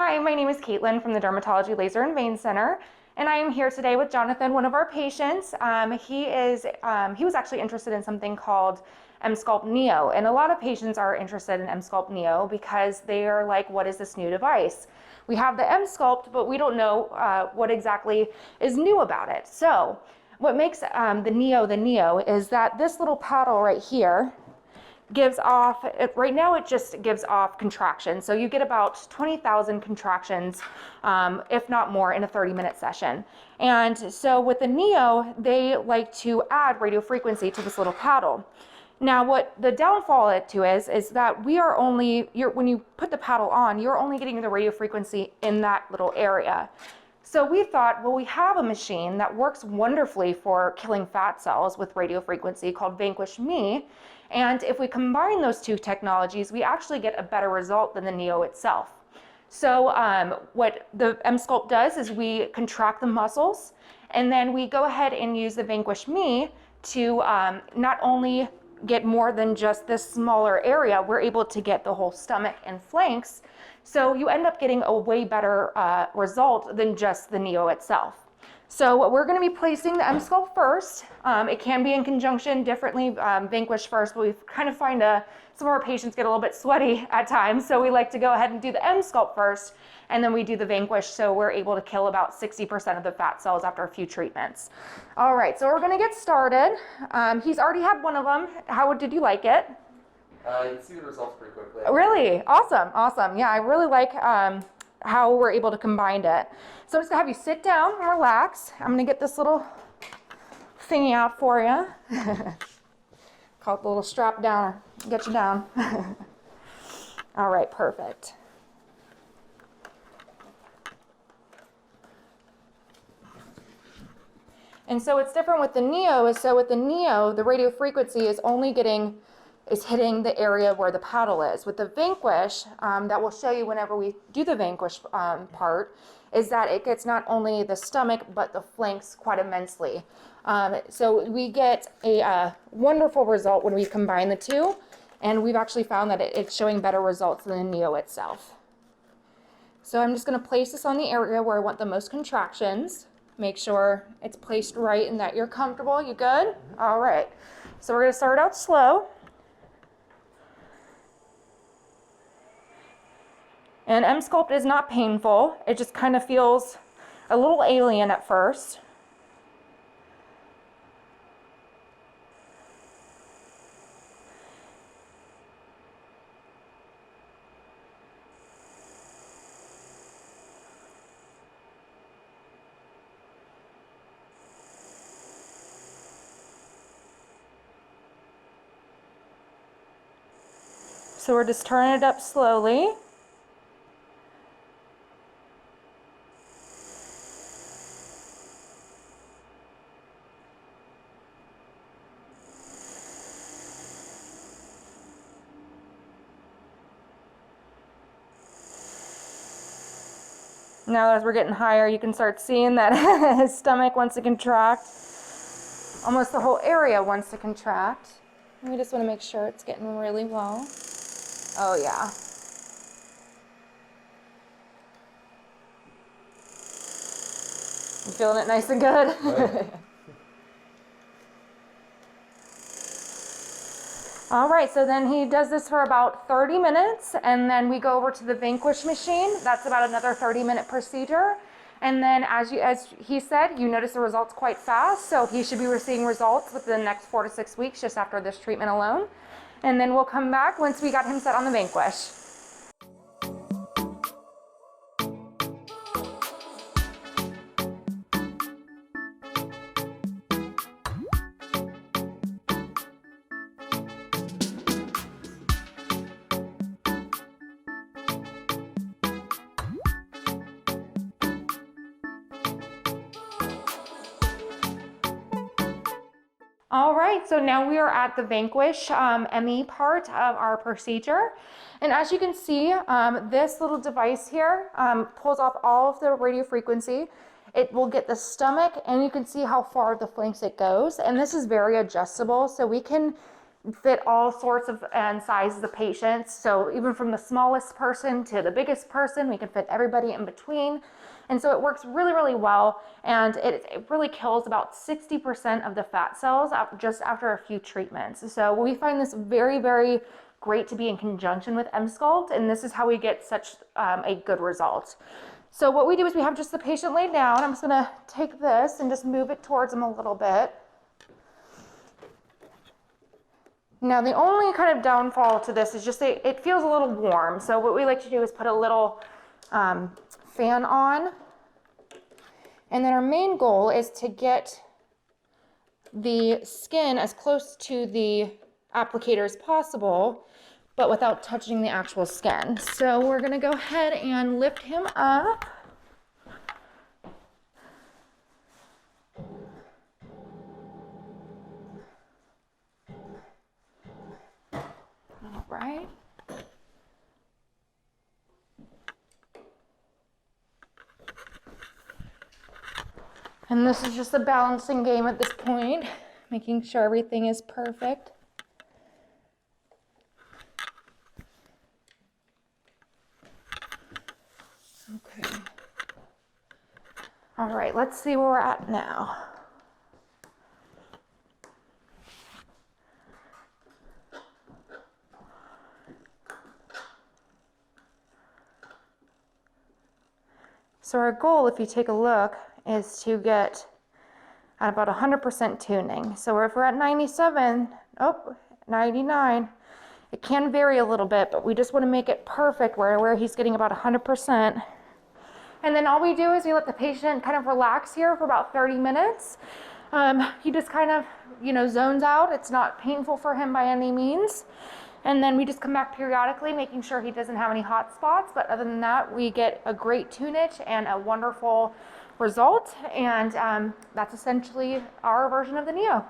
Hi, my name is Caitlin from the Dermatology Laser and Vein Center, and I am here today with Jonathan, one of our patients. He was actually interested in something called Emsculpt Neo, and a lot of patients are interested in Emsculpt Neo because they are like, what is this new device? We have the Emsculpt, but we don't know what exactly is new about it. So what makes the Neo is that this little paddle right here gives off, right now it just gives off contractions. So you get about 20,000 contractions, if not more, in a 30-minute session. And so with the Neo, they like to add radio frequency to this little paddle. Now what the downfall to is that we are only, when you put the paddle on, you're only getting the radio frequency in that little area. So we thought, well, we have a machine that works wonderfully for killing fat cells with radio frequency called Vanquish Me. And if we combine those two technologies, we actually get a better result than the Neo itself. So what the Emsculpt does is we contract the muscles, and then we go ahead and use the Vanquish Me to not only get more than just this smaller area, we're able to get the whole stomach and flanks. So you end up getting a way better result than just the Neo itself. So we're going to be placing the Emsculpt first. It can be in conjunction differently, Vanquish first, but we kind of find some of our patients get a little bit sweaty at times. So we like to go ahead and do the Emsculpt first, and then we do the Vanquish, so we're able to kill about 60% of the fat cells after a few treatments. All right, so we're going to get started. He's already had one of them. How did you like it? You can see the results pretty quickly. Really? Awesome, awesome. Yeah, I really like how we're able to combine it. So I'm just gonna have you sit down and relax. I'm gonna get this little thingy out for you. Call it the little strap down, get you down. All right, perfect. And so what's different with the Neo is, so with the Neo, the radio frequency is only hitting the area where the paddle is. With the Vanquish, that we'll show you whenever we do the Vanquish part, is that it gets not only the stomach, but the flanks quite immensely. So we get a wonderful result when we combine the two, and we've actually found that it's showing better results than the Neo itself. So I'm just gonna place this on the area where I want the most contractions. Make sure it's placed right and that you're comfortable. You good? All right. So we're gonna start out slow. And Emsculpt is not painful. It just kind of feels a little alien at first. So we're just turning it up slowly. Now as we're getting higher, you can start seeing that his stomach wants to contract. Almost the whole area wants to contract. We just want to make sure it's getting really low. Oh yeah. You feeling it nice and good? Right. All right, so then he does this for about 30 minutes, and then we go over to the Vanquish machine. That's about another 30-minute procedure. And then as he said, you notice the results quite fast, so he should be receiving results within the next 4 to 6 weeks just after this treatment alone. And then we'll come back once we got him set on the Vanquish. All right, so now we are at the Vanquish ME part of our procedure. And as you can see, this little device here pulls off all of the radio frequency. It will get the stomach, and you can see how far the flanks it goes. And this is very adjustable, so we can fit all sorts of and sizes of patients. So even from the smallest person to the biggest person, we can fit everybody in between. And so it works really, really well. And it really kills about 60% of the fat cells just after a few treatments. So we find this very, very great to be in conjunction with Emsculpt. And this is how we get such a good result. So what we do is we have just the patient laid down. I'm just gonna take this and just move it towards them a little bit. Now the only kind of downfall to this is just it feels a little warm. So what we like to do is put a little fan on. And then our main goal is to get the skin as close to the applicator as possible, but without touching the actual skin. So we're gonna go ahead and lift him up. All right. And this is just a balancing game at this point, making sure everything is perfect. Okay. All right, let's see where we're at now. So our goal, if you take a look, is to get at about 100% tuning. So if we're at 97, 99, it can vary a little bit, but we just want to make it perfect where he's getting about 100%. And then all we do is we let the patient kind of relax here for about 30 minutes. He just kind of, zones out. It's not painful for him by any means. And then we just come back periodically, making sure he doesn't have any hot spots. But other than that, we get a great tunage and a wonderful result. And that's essentially our version of the Neo.